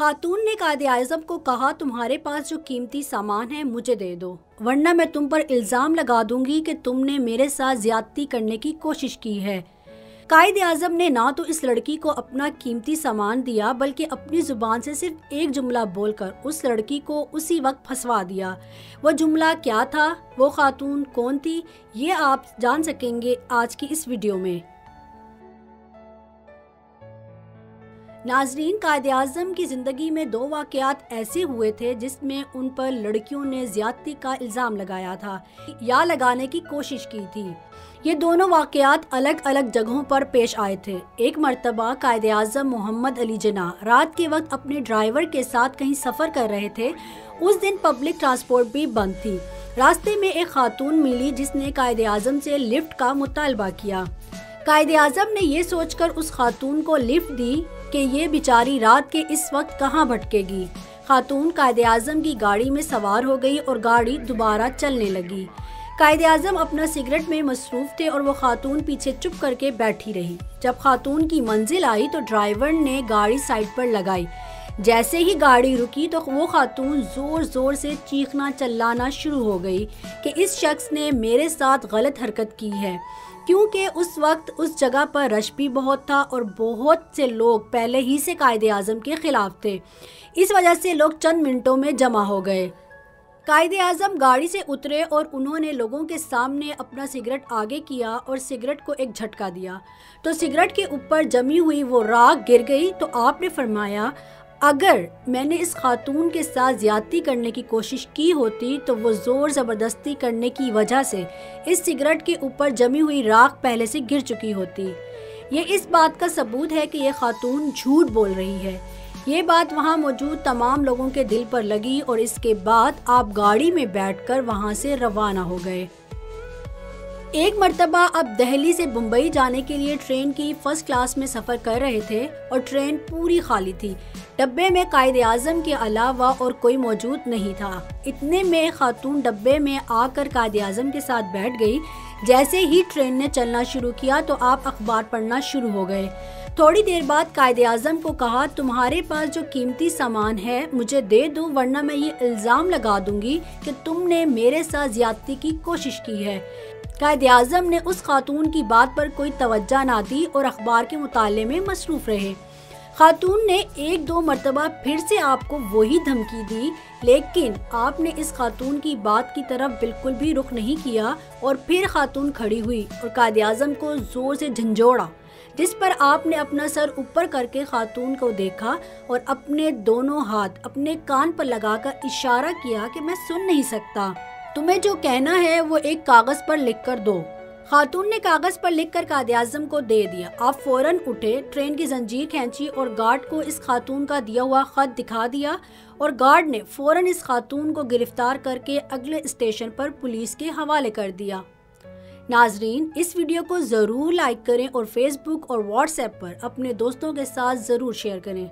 खातून ने कायद-ए-आज़म को कहा, तुम्हारे पास जो कीमती सामान है मुझे दे दो, वरना मैं तुम पर इल्ज़ाम लगा दूंगी कि तुमने मेरे साथ ज्यादती करने की कोशिश की है। कायद-ए-आज़म ने ना तो इस लड़की को अपना कीमती सामान दिया, बल्कि अपनी ज़ुबान से सिर्फ एक जुमला बोलकर उस लड़की को उसी वक्त फंसवा दिया। वो जुमला क्या था, वो खातून कौन थी, ये आप जान सकेंगे आज की इस वीडियो में। नाजरीन, कायद-ए-आज़म की ज़िंदगी में 2 वाक़यात ऐसे हुए थे जिसमें उन पर लड़कियों ने ज़्यादती का इल्ज़ाम लगाया था या लगाने की कोशिश की थी। ये दोनों वाक़यात अलग अलग जगहों पर पेश आए थे। एक मरतबा कायद-ए-आज़म मोहम्मद अली जिन्नाह रात के वक्त अपने ड्राइवर के साथ कहीं सफ़र कर रहे थे। उस दिन पब्लिक ट्रांसपोर्ट भी बंद थी। रास्ते में एक खातून मिली जिसने कायद-ए-आज़म से लिफ्ट का मुतालबा किया। कायद-ए-आज़म ने ये सोचकर उस खातून को लिफ्ट दी कि ये बेचारी रात के इस वक्त कहाँ भटकेगी। खातून कायद-ए-आज़म की गाड़ी में सवार हो गई और गाड़ी दोबारा चलने लगी। कायद-ए-आज़म अपना सिगरेट में मसरूफ थे और वो खातून पीछे चुप करके बैठी रही। जब खातून की मंजिल आई तो ड्राइवर ने गाड़ी साइड पर लगाई। जैसे ही गाड़ी रुकी तो वो खातून जोर जोर से चीखना चिल्लाना शुरू हो गई कि इस शख्स ने मेरे साथ गलत हरकत की है, क्योंकि उस वक्त उस जगह पर रश भी बहुत था और बहुत से लोग पहले ही से कायद-ए-आज़म के खिलाफ थे। इस वजह से लोग चंद मिनटों में जमा हो गए। कायद-ए-आज़म गाड़ी से उतरे और उन्होंने लोगों के सामने अपना सिगरेट आगे किया और सिगरेट को एक झटका दिया तो सिगरेट के ऊपर जमी हुई वो राख गिर गई। तो आपने फरमाया, अगर मैंने इस खातून के साथ ज्यादती करने की कोशिश की होती तो वो ज़ोर ज़बरदस्ती करने की वजह से इस सिगरेट के ऊपर जमी हुई राख पहले से गिर चुकी होती। ये इस बात का सबूत है कि ये खातून झूठ बोल रही है। ये बात वहाँ मौजूद तमाम लोगों के दिल पर लगी और इसके बाद आप गाड़ी में बैठकर वहाँ से रवाना हो गए। एक मर्तबा अब दिल्ली से मुंबई जाने के लिए ट्रेन की फर्स्ट क्लास में सफ़र कर रहे थे और ट्रेन पूरी खाली थी। डब्बे में कायद-ए-आज़म के अलावा और कोई मौजूद नहीं था। इतने में खातून डब्बे में आकर कायद-ए-आज़म के साथ बैठ गई। जैसे ही ट्रेन ने चलना शुरू किया तो आप अखबार पढ़ना शुरू हो गए। थोड़ी देर बाद कायद-ए-आज़म को कहा, तुम्हारे पास जो कीमती सामान है मुझे दे दो, वरना मैं ये इल्ज़ाम लगा दूंगी कि तुमने मेरे साथ ज्यादती की कोशिश की है। कायद-ए-आज़म ने उस खातून की बात पर कोई तवज्जो ना दी और अखबार के मुताले में मसरूफ रहे। खातून ने 1-2 मरतबा फिर से आपको वही धमकी दी, लेकिन आपने इस खातून की बात की तरफ बिल्कुल भी रुख नहीं किया और फिर खातून खड़ी हुई और कायद-ए-आज़म को जोर से झंझोड़ा, जिस पर आपने अपना सर ऊपर करके खातून को देखा और अपने दोनों हाथ अपने कान पर लगाकर इशारा किया कि मैं सुन नहीं सकता, तुम्हें जो कहना है वो एक कागज पर लिख कर दो। खातून ने कागज पर लिखकर कायद-ए-आज़म को दे दिया। आप फौरन उठे, ट्रेन की जंजीर खींची और गार्ड को इस खातून का दिया हुआ खत दिखा दिया और गार्ड ने फौरन इस खातून को गिरफ्तार करके अगले स्टेशन पर पुलिस के हवाले कर दिया। नाजरीन, इस वीडियो को ज़रूर लाइक करें और फेसबुक और व्हाट्सएप पर अपने दोस्तों के साथ ज़रूर शेयर करें।